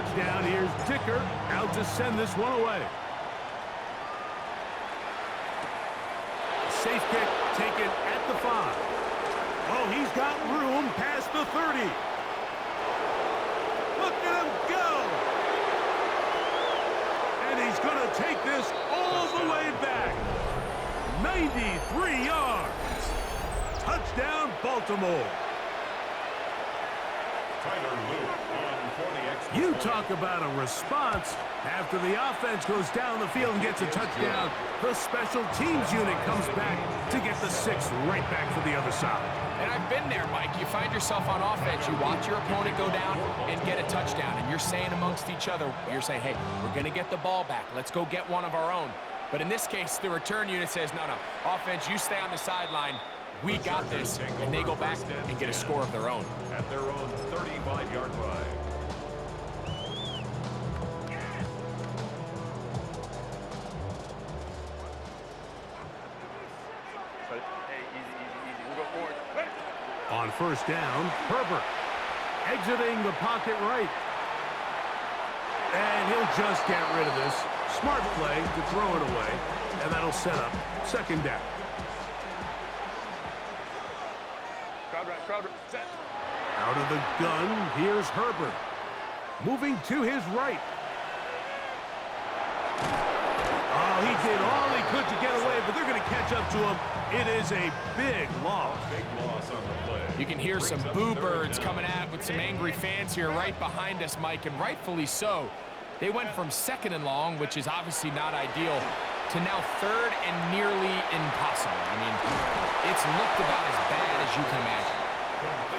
touchdown. Here's Dicker out to send this one away. Safe kick taken at the 5. Oh, he's got room past the 30. Look at him go. And he's going to take this all the way back. 93 yards. Touchdown, Baltimore. You talk about a response. After the offense goes down the field and gets a touchdown, the special teams unit comes back to get the 6 right back for the other side. And I've been there, Mike. You find yourself on offense, you watch your opponent go down and get a touchdown, and you're saying amongst each other, you're saying, hey, we're going to get the ball back. Let's go get one of our own. But in this case, the return unit says, no, offense, you stay on the sideline. We got this, and they go back and get a score of their own. At their own 35-yard line. On first down, Herbert exiting the pocket right. And he'll just get rid of this. Smart play to throw it away, and that'll set up second down. Out of the gun, here's Herbert. Moving to his right. Oh, he did all he could to get away, but they're going to catch up to him. It is a big loss. Big loss on the play. You can hear some boo birds coming out with some angry fans here right behind us, Mike, and rightfully so. They went from 2nd and long, which is obviously not ideal, to now 3rd and nearly impossible. I mean, it's looked about as bad as you can imagine.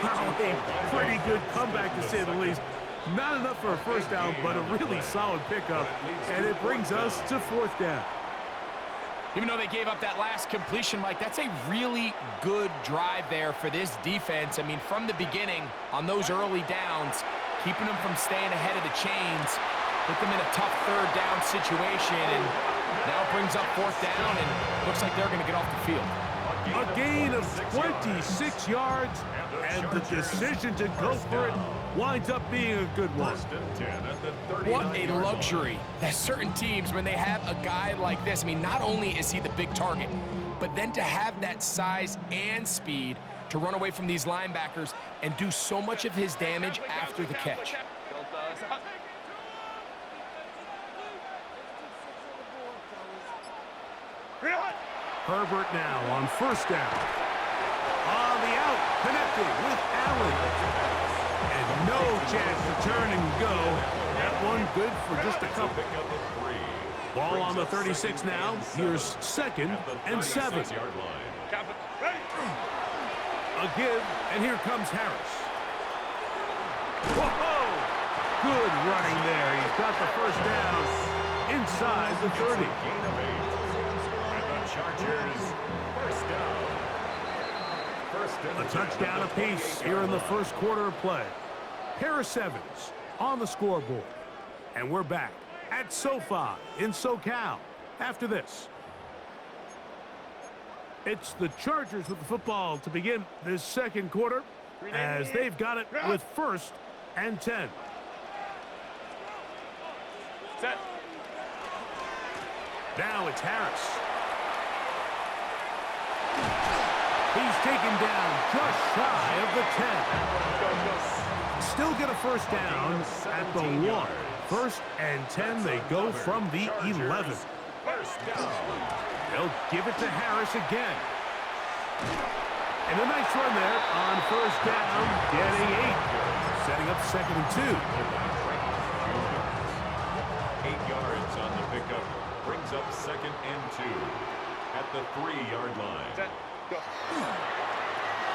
Oh, a pretty good comeback, to say the least. Not enough for a first down, but a really solid pickup, and it brings us to 4th down. Even though they gave up that last completion, Mike, that's a really good drive there for this defense. I mean, from the beginning, on those early downs, keeping them from staying ahead of the chains, put them in a tough 3rd down situation, and now it brings up 4th down, and looks like they're going to get off the field. A gain of 26 yards, and the decision to go for it winds up being a good one. What a luxury that certain teams, when they have a guy like this, I mean, not only is he the big target, but then to have that size and speed to run away from these linebackers and do so much of his damage after the catch. Herbert now on first down. On the out, connected with Allen. And no chance to turn and go. That one good for just a couple. Ball on the 36 now. Here's 2nd and 7. A give, and here comes Harris. Whoa! Good running there. He's got the first down inside the 30. Chargers, first down. A touchdown apiece here in the first quarter of play. Harris Evans on the scoreboard. And we're back at SoFi in SoCal after this. It's the Chargers with the football to begin this second quarter as they've got it with 1st and 10. Set. Now it's Harris. He's taken down just shy of the 10. Still get a first down at the 1. 1st and 10, they go from the 11. They'll give it to Harris again. And a nice run there on first down, getting 8. Setting up 2nd and 2. 8 yards on the pickup. Brings up 2nd and 2 at the 3-yard line. Set. Go.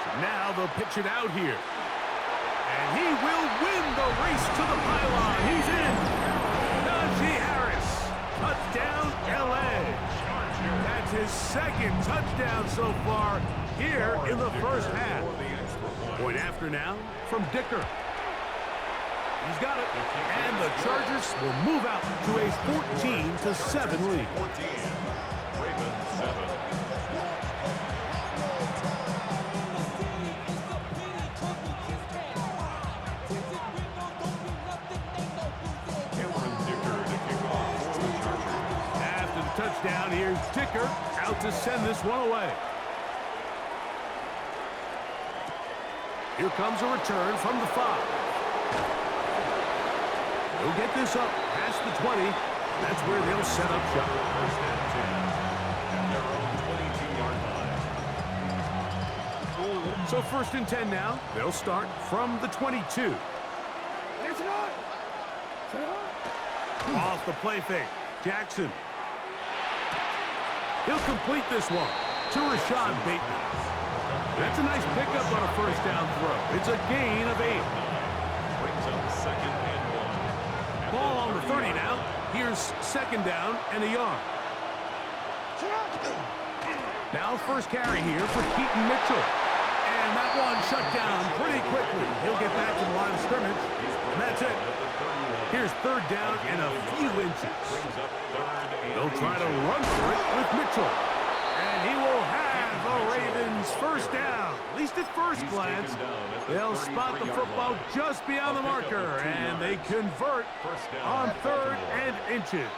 So now they'll pitch it out here. And he will win the race to the pylon. He's in. Najee Harris. Touchdown, LA. That's his 2nd touchdown so far here in the first half. Point after now from Dicker. He's got it. And the Chargers will move out to a 14-7 lead. 14. Ravens 7. down. Here's Dicker out to send this one away. Here comes a return from the 5. He'll get this up past the 20. That's where they'll set up shop. First and 10 at their own 22-yard line. So first and 10 now. They'll start from the 22. Off the play fake. Jackson. He'll complete this one to Rashad Bateman. That's a nice pickup on a first down throw. It's a gain of 8. Brings up second and 1. Ball on the 30 now. Here's second down and a yard. Now first carry here for Keaton Mitchell. And that one shut down pretty quickly. He'll get back to the line of scrimmage. And that's it. Here's third down and a few inches. They'll try to run for it with Mitchell. And he will have the Ravens first down. At least at first glance, they'll spot the football just beyond the marker. And they convert on third and inches.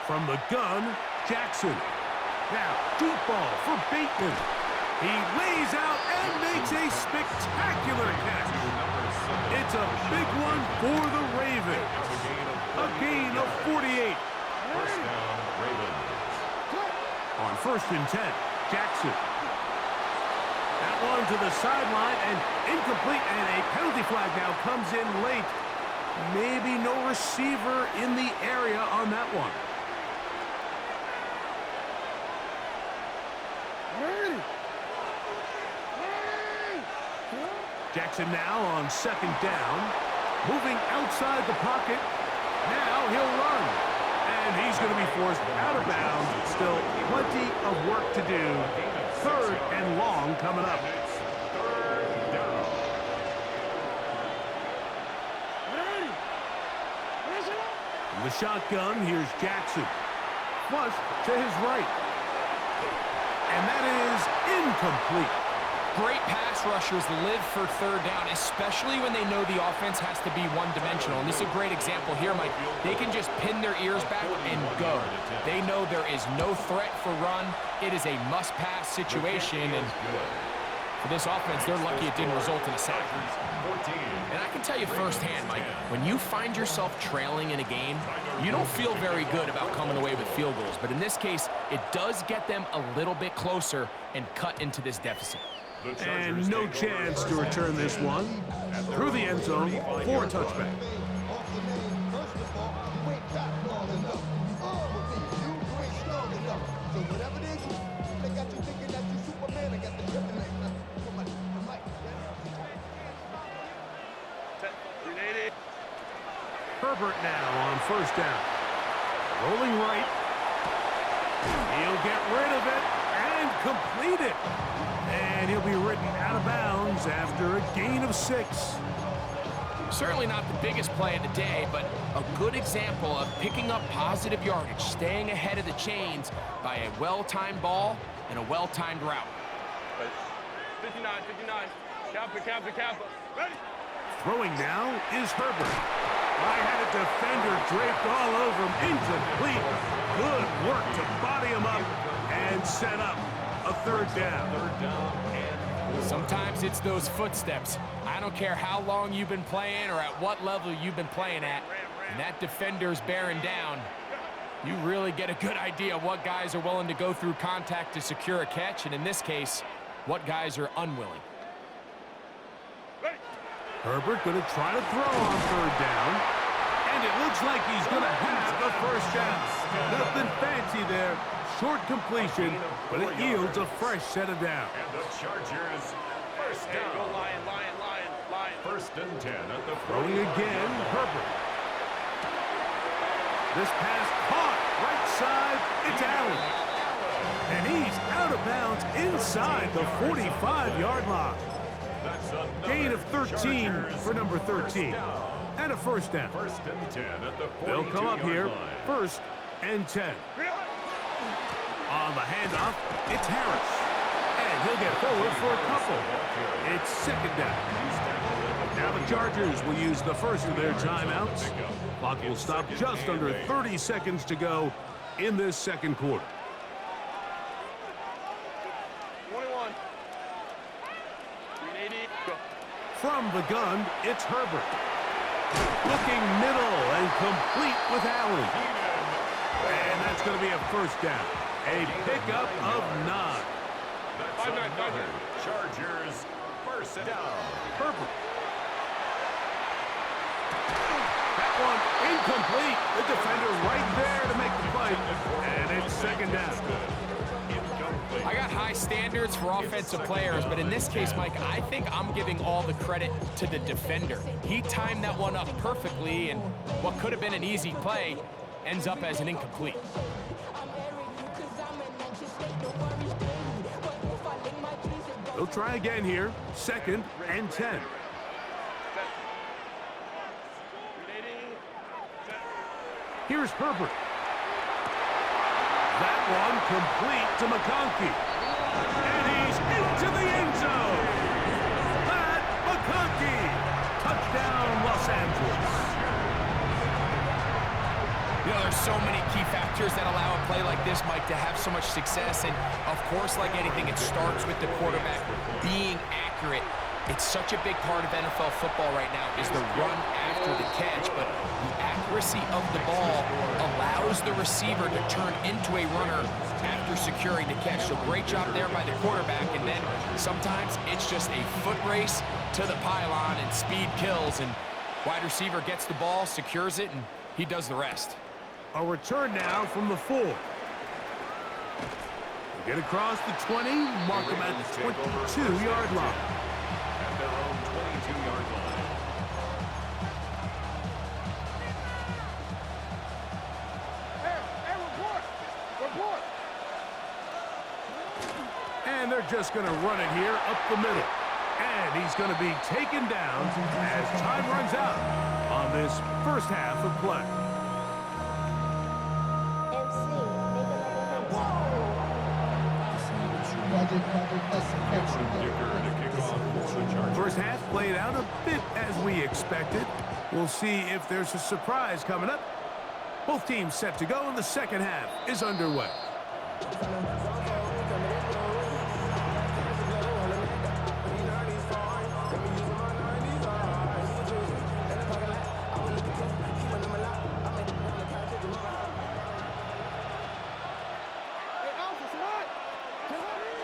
From the gun, Jackson. Now, deep ball for Bateman. He lays out and makes a spectacular catch. It's a big one for the Ravens. A gain of 48. First down, Ravens. On first and 10, Jackson. That one to the sideline and incomplete, and a penalty flag now comes in late. Maybe no receiver in the area on that one. Jackson now on second down, moving outside the pocket. Now he'll run, and he's going to be forced out of bounds. Still plenty of work to do. Third and long coming up. Third down. In the shotgun, here's Jackson. Flush to his right. And that is incomplete. Great pass rushers live for third down, especially when they know the offense has to be one-dimensional. And this is a great example here, Mike. They can just pin their ears back and go. They know there is no threat for run. It is a must-pass situation. And for this offense, they're lucky it didn't result in a sack. And I can tell you firsthand, Mike, when you find yourself trailing in a game, you don't feel very good about coming away with field goals. But in this case, it does get them a little bit closer and cut into this deficit. And no chance to return this one through the end zone for a touchback. Herbert now on first down. Rolling right. He'll get rid of it and complete it. And he'll be ridden out of bounds after a gain of 6. Certainly not the biggest play of the day, but a good example of picking up positive yardage, staying ahead of the chains by a well-timed ball and a well-timed route. 59, 59. Kappa. Ready? Throwing now is Herbert. I had a defender draped all over him. Incomplete. Good work to body him up and set up a third down. Sometimes it's those footsteps. I don't care how long you've been playing or at what level you've been playing at, and that defender's bearing down. You really get a good idea of what guys are willing to go through contact to secure a catch, and in this case, what guys are unwilling. Herbert going to try to throw on third down. And it looks like he's going to have the first down. Nothing fancy there. Short completion, but it yields a fresh set of downs. And the Chargers first down. Go Lion. First and 10 at the Throwing again, Herbert. This pass caught right side. It's Allen. And he's out of bounds inside the 45-yard line. Gain of 13 for number 13. And a first down. First and 10 at the 42-yard line. They'll come up here, first and 10. On the handoff, it's Harris. And he'll get forward for a couple. It's second down. Now the Chargers will use the first of their timeouts. Clock will stop just under 30 seconds to go in this second quarter. 21. 380. Go. From the gun, it's Herbert. Looking middle and complete with Allen. And that's going to be a first down. A pickup of 9. That's another Chargers first down. Herbert. That one incomplete. The defender right there to make the play. And it's second down. I got high standards for offensive players, but in this case, Mike, I think I'm giving all the credit to the defender. He timed that one up perfectly, and what could have been an easy play ends up as an incomplete. They'll try again here. Second and 10. Here's Herbert. That one complete to McConkey. And he's into the end zone. Pat McConkey. Touchdown, Los Angeles. You know, there's so many key factors that allow a play like this, Mike, to have so much success. And, of course, like anything, it starts with the quarterback being accurate. It's such a big part of NFL football right now is the run after the catch, but the accuracy of the ball allows the receiver to turn into a runner after securing the catch. So great job there by the quarterback, and then sometimes it's just a foot race to the pylon and speed kills, and wide receiver gets the ball, secures it, and he does the rest. A return now from the 4. They get across the 20, mark them at the 22-yard line. At their own 22-yard line. Hey, report. And they're just going to run it here up the middle. And he's going to be taken down as time runs out on this first half of play. First half played out a bit as we expected. We'll see if there's a surprise coming up. Both teams set to go, and the second half is underway.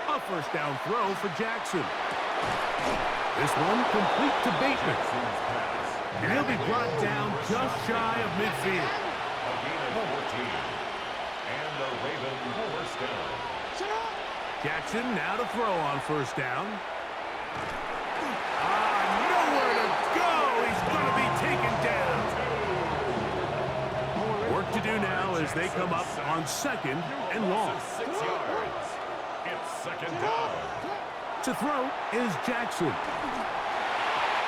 A first down throw for Jackson. This one complete to Bateman. And he'll be brought down just shy of midfield. A gain of 14. And the Ravens first down. Jackson now to throw on first down. Nowhere to go. He's going to be taken down. Work to do now as they come up on second and long. 6 yards. It's second down. To throw is Jackson.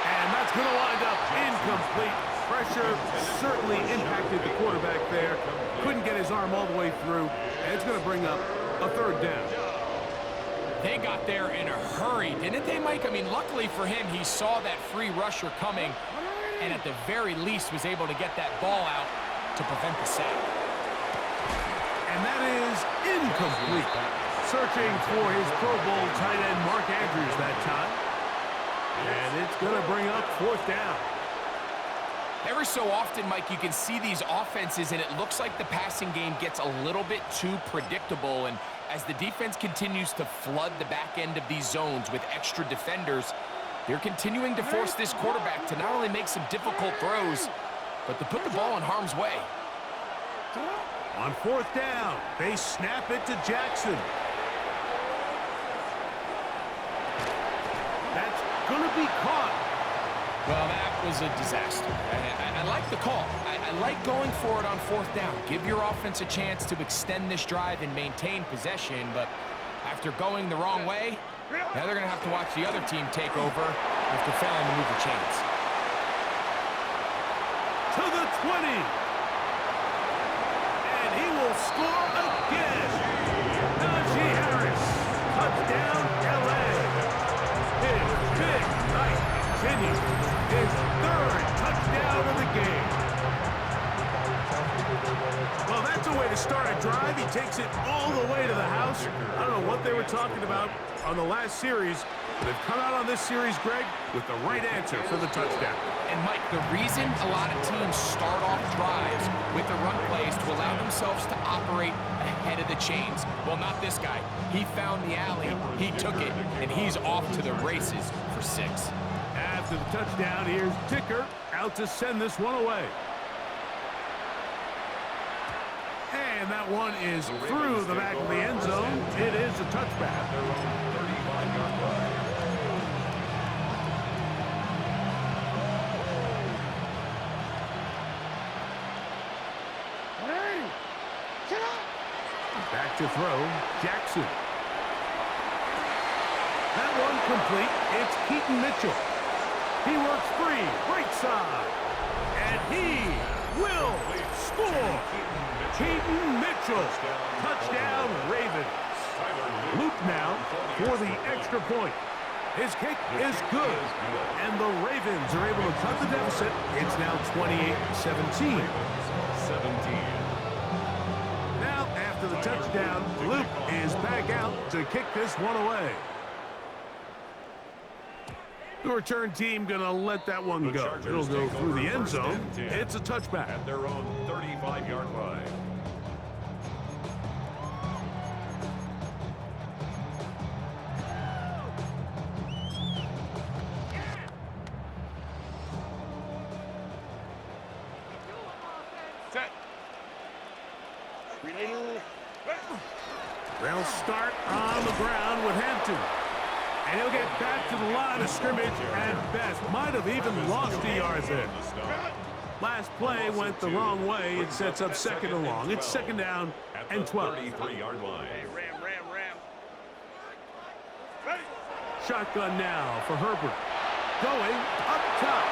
And that's going to wind up incomplete. Pressure certainly impacted the quarterback there. Couldn't get his arm all the way through. And it's going to bring up a third down. They got there in a hurry, didn't they, Mike? I mean, luckily for him, he saw that free rusher coming and at the very least was able to get that ball out to prevent the sack. And that is incomplete. Searching for his Pro Bowl tight end Mark Andrews that time. And it's going to bring up fourth down. Every so often, Mike, you can see these offenses, and it looks like the passing game gets a little bit too predictable. And as the defense continues to flood the back end of these zones with extra defenders, they're continuing to force this quarterback to not only make some difficult throws, but to put the ball in harm's way. On fourth down, they snap it to Jackson. That's going to be caught. Well, that was a disaster. I like the call. I like going for it on fourth down. Give your offense a chance to extend this drive and maintain possession, but after going the wrong way, now they're going to have to watch the other team take over after failing to move the chains. To the 20. And he will score again. Najee Harris. Touchdown, LA. His big night continues. His third touchdown of the game. Well, that's a way to start a drive. He takes it all the way to the house. I don't know what they were talking about on the last series, but they've come out on this series, Greg, with the right answer for the touchdown. And, Mike, the reason a lot of teams start off drives with the run plays to allow themselves to operate ahead of the chains. Well, not this guy. He found the alley, he took it, and he's off to the races for 6. After the touchdown, here's Ticker out to send this one away. And that one is through the back of the end zone. It is a touchback. Their own 35-yard line. Back to throw, Jackson. That one complete. It's Keaton Mitchell. He works free, right side. And he will score. Keaton Mitchell. Touchdown, Ravens. Luke now for the extra point. His kick is good. And the Ravens are able to cut the deficit. It's now 28-17. 17. Now, after the touchdown, Luke is back out to kick this one away. The return team going to let that one go. It'll go through the end zone. It's a touchback. At their own 35-yard line. They'll start on the ground with Hampton. And he'll get back to the line of scrimmage at best. Might have even lost a yard there. Last play went the wrong way. It sets up second and long. It's second down and 12. 33-yard line. Ram. Shotgun now for Herbert. Going up top.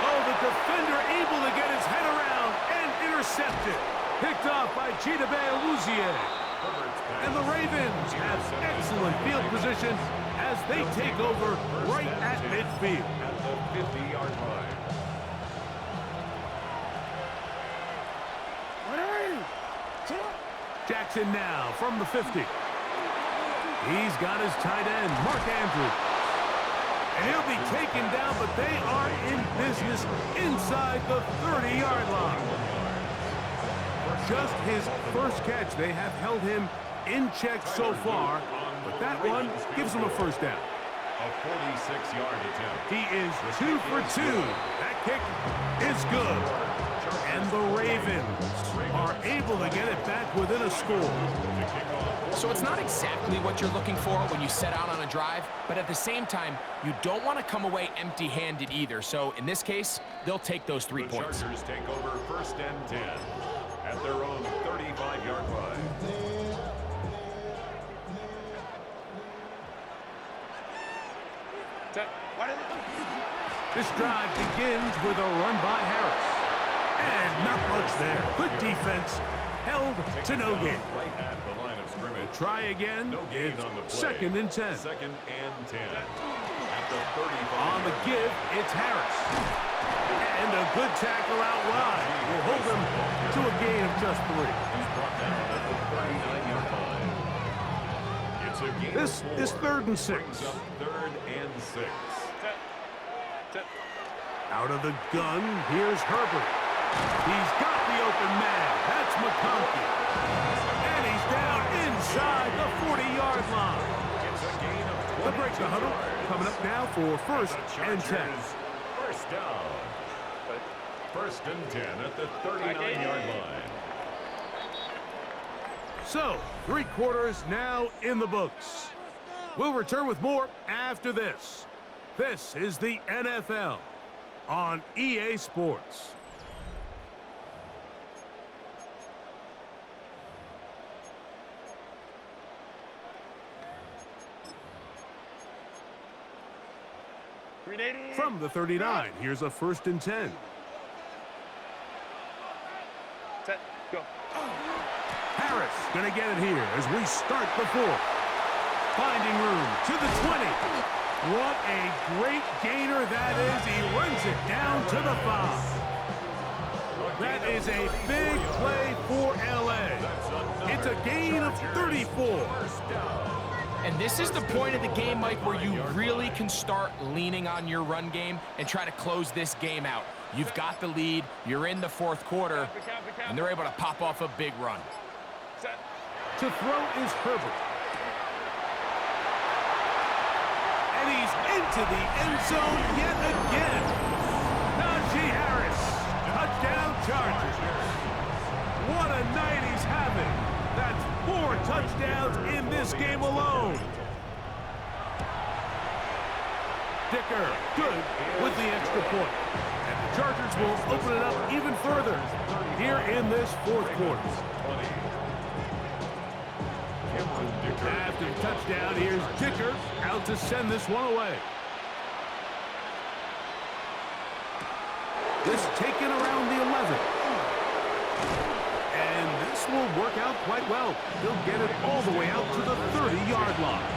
Oh, the defender able to get his head around and intercepted. Picked off by Chidobe Awuzie. And the Ravens have excellent field position as they take over right at midfield. At the 50-yard line. Jackson now from the 50. He's got his tight end, Mark Andrews. And he'll be taken down, but they are in business inside the 30-yard line. Just his first catch. They have held him in check so far, but that one gives him a first down. A 46-yard attempt. He is 2 for 2. That kick is good. And the Ravens are able to get it back within a score. So it's not exactly what you're looking for when you set out on a drive, but at the same time, you don't want to come away empty-handed either. So in this case, they'll take those 3 points. The Chargers take over first and 10 at their own 35-yard line. This drive begins with a run by Harris. And not much there. Good defense. Held to no gain. Right at the line of scrimmage. Try again. No gain It's on the play. second and 10. Second and 10. At the 35. On the give, it's Harris. And a good tackle out wide will hold them to a gain of just 3. He's brought down at the 39-yard line. It's a gain This of 4. is 3rd and 6. Brings up 3rd and 6. Out of the gun, here's Herbert. He's got the open man. That's McConkey. And he's down inside the 40-yard line. It's a gain of 22 The break the huddle coming up now for first and 10. First down. First and 10 at the 39-yard line. So, 3 quarters now in the books. We'll return with more after this. This is the NFL on EA Sports. From the 39, here's a first and 10. Set, go. Harris gonna get it here as we start the 4th. Finding room to the 20. What a great gainer that is. He runs it down to the 5. That is a big play for LA. It's a gain of 34. And this is the point of the game, Mike, where you really can start leaning on your run game and try to close this game out. You've got the lead, you're in the fourth quarter, and they're able to pop off a big run. To throw is Herbert. And he's into the end zone yet again. Najee Harris, touchdown Chargers. What a night he's having. That's 4 touchdowns in this game alone. Dicker, good with the extra point. And the Chargers will open it up even further here in this fourth quarter. After the touchdown, here's Dicker out to send this one away. This taken around the 11. And this will work out quite well. He'll get it all the way out to the 30-yard line.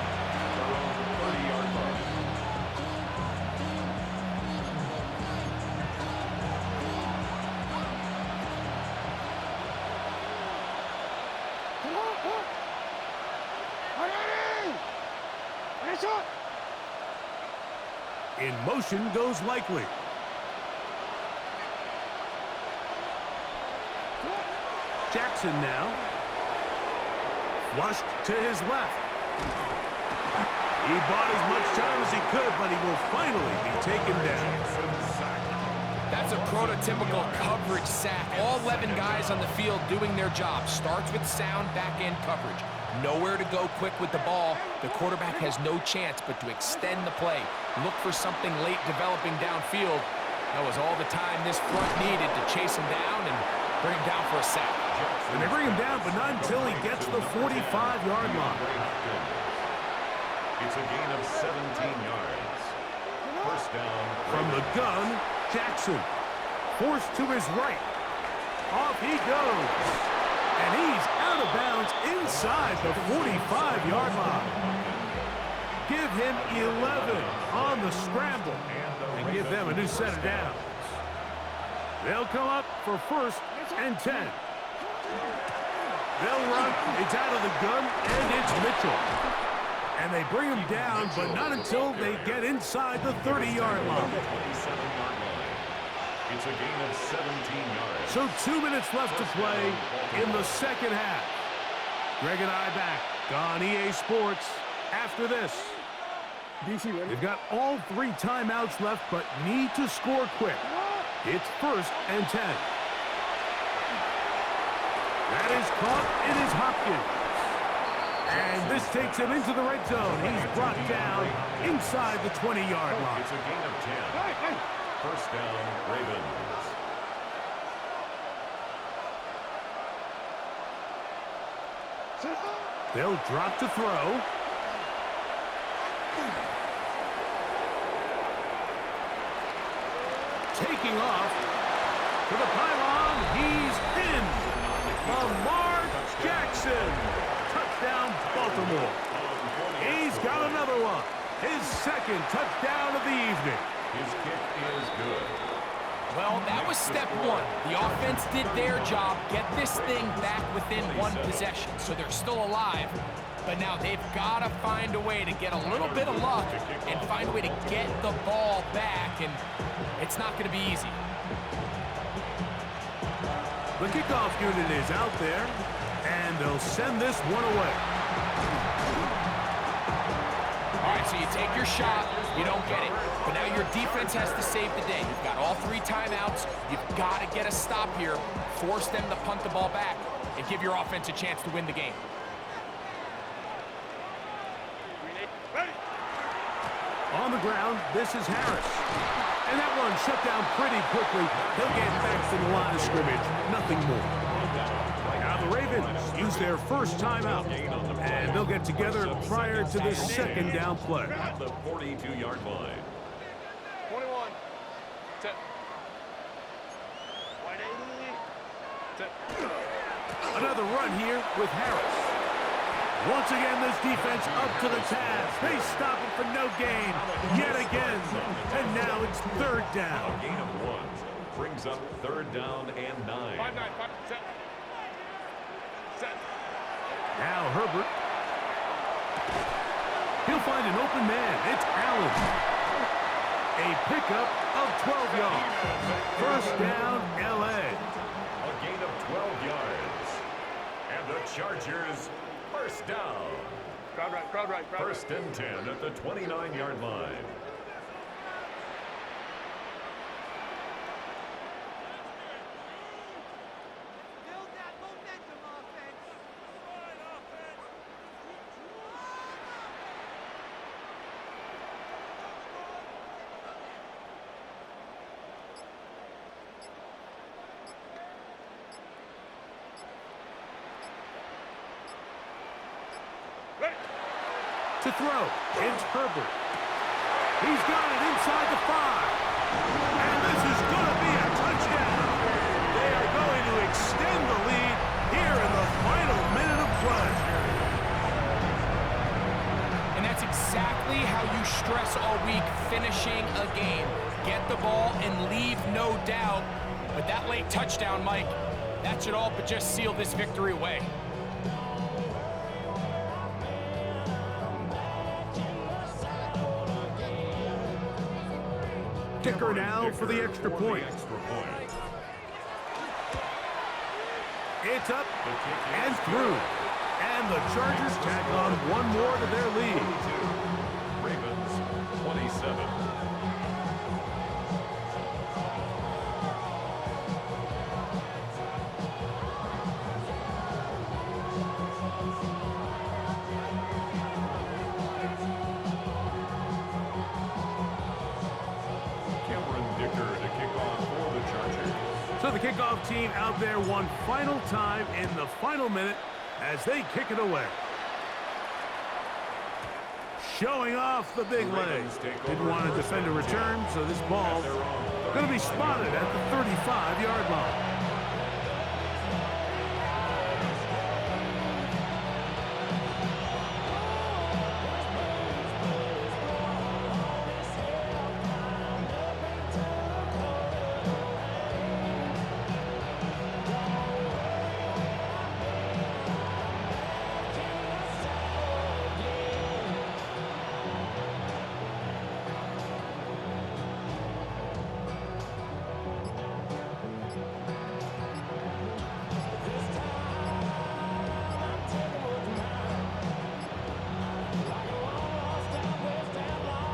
In motion goes Likely. Jackson now. Flushed to his left. He bought as much time as he could, but he will finally be taken down. That's a prototypical coverage sack. All 11 guys on the field doing their job. Starts with sound back-end coverage. Nowhere to go quick with the ball. The quarterback has no chance but to extend the play. Look for something late developing downfield. That was all the time this front needed to chase him down and bring him down for a sack. And they bring him down, but not until he gets the 45-yard line. It's a gain of 17 yards. First down. From the gun, Jackson. Forced to his right. Off he goes. And he's out of bounds inside the 45-yard line. Give him 11 on the scramble and give them a new set of downs. They'll come up for 1st and 10. They'll run. It's out of the gun, and it's Mitchell. And they bring him down, but not until they get inside the 30-yard line. It's a gain of 17 yards. So 2 minutes left to play in the second half. Greg and I back on EA Sports after this. They've got all 3 timeouts left, but need to score quick. It's 1st and 10. That is caught. It is Hopkins. And this takes him into the red zone. He's brought down inside the 20-yard line. It's a gain of 10. First down, Ravens. They'll drop to throw. Taking off to the pylon. He's in. Lamar Jackson. Touchdown, Baltimore. He's got another one. His 2nd touchdown of the evening. His kick is good. Well, that was step 1. The offense did their job, get this thing back within 1 possession, so they're still alive. But now they've got to find a way to get a little bit of luck and find a way to get the ball back, and it's not going to be easy. The kickoff unit is out there, and they'll send this one away. All right, so you take your shot, you don't get it. But now your defense has to save the day. You've got all 3 timeouts. You've got to get a stop here, force them to punt the ball back, and give your offense a chance to win the game. On the ground, this is Harris. And that one shut down pretty quickly. He'll get back to the line of scrimmage. Nothing more. Now the Ravens use their first timeout. And they'll get together prior to this 2nd down play. At the 42-yard line. 21. 10. 180. 10. Another run here with Harris. Once again, this defense up to the task. They stop it for no gain yet again. And now it's third down. A gain of 1 brings up third down and 9. 5-9, 5, set. Set. Now Herbert. He'll find an open man. It's Allen. A pickup of 12 yards. First down, L.A. A gain of 12 yards. And the Chargers, first down. Crowd right, crowd right, crowd right. First and 10 at the 29-yard line. Build that momentum, offense. Ready. To throw, it's Herbert. He's got it inside the 5. And this is going to be a touchdown. They are going to extend the lead here in the final minute of play. And that's exactly how you stress all week, finishing a game. Get the ball and leave no doubt. But that late touchdown, Mike, that should all but just seal this victory away. Kicker now for the extra point. It's up and through. And the Chargers tack on one more to their lead. Ravens, 27. So the kickoff team out there one final time in the final minute as they kick it away. Showing off the big leg. Didn't want to defend a return, so this ball going to be spotted at the 35-yard line.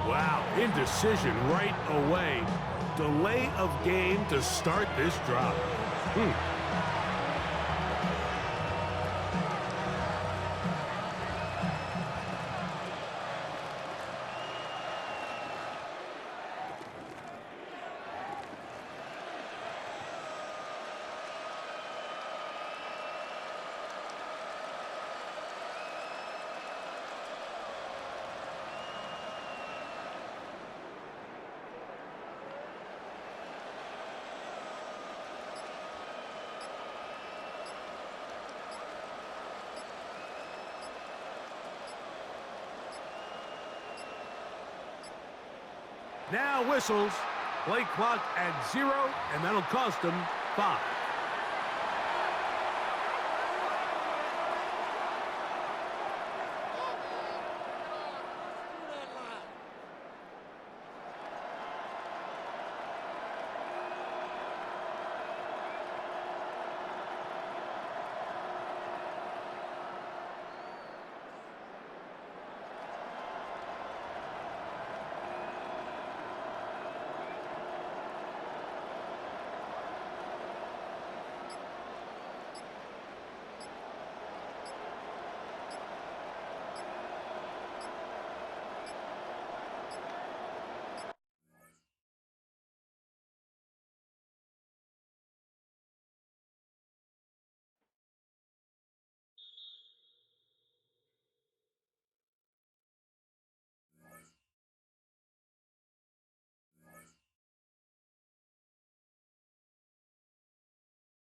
Wow, indecision right away. Delay of game to start this drive. Now whistles. Play clock at 0, and that'll cost them 5.